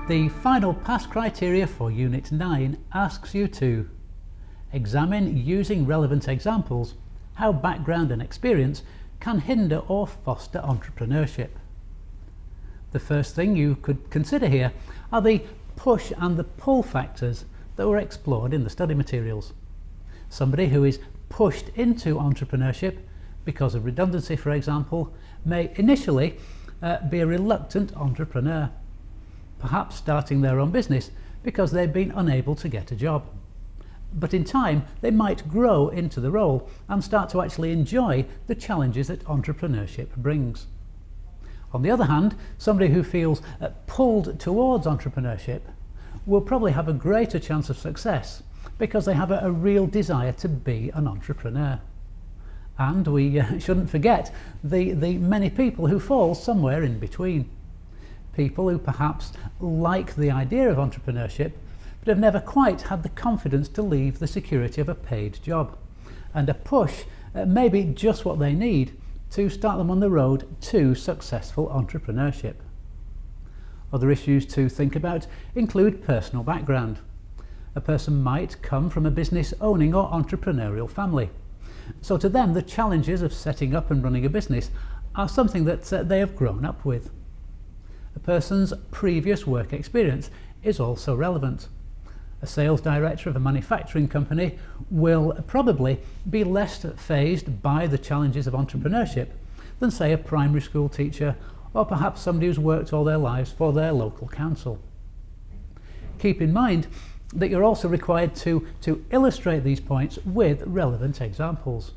The final pass criteria for Unit 9 asks you to examine, using relevant examples, how background and experience can hinder or foster entrepreneurship. The first thing you could consider here are the push and the pull factors that were explored in the study materials. Somebody who is pushed into entrepreneurship because of redundancy, for example, may initially be a reluctant entrepreneur, perhaps starting their own business because they've been unable to get a job. But in time, they might grow into the role and start to actually enjoy the challenges that entrepreneurship brings. On the other hand, somebody who feels pulled towards entrepreneurship will probably have a greater chance of success because they have a real desire to be an entrepreneur. And we shouldn't forget the many people who fall somewhere in between. People who perhaps like the idea of entrepreneurship but have never quite had the confidence to leave the security of a paid job. And a push may be just what they need to start them on the road to successful entrepreneurship. Other issues to think about include personal background. A person might come from a business owning or entrepreneurial family. So to them, the challenges of setting up and running a business are something that they have grown up with. A person's previous work experience is also relevant. A sales director of a manufacturing company will probably be less fazed by the challenges of entrepreneurship than, say, a primary school teacher or perhaps somebody who's worked all their lives for their local council. Keep in mind that you're also required to illustrate these points with relevant examples.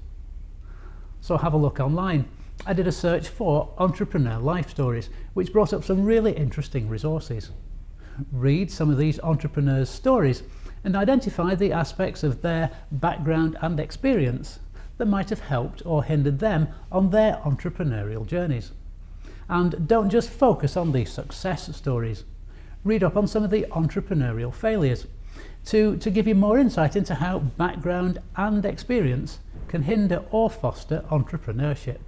So have a look online. I did a search for entrepreneur life stories, which brought up some really interesting resources. Read some of these entrepreneurs' stories and identify the aspects of their background and experience that might have helped or hindered them on their entrepreneurial journeys. And don't just focus on the success stories. Read up on some of the entrepreneurial failures to give you more insight into how background and experience can hinder or foster entrepreneurship.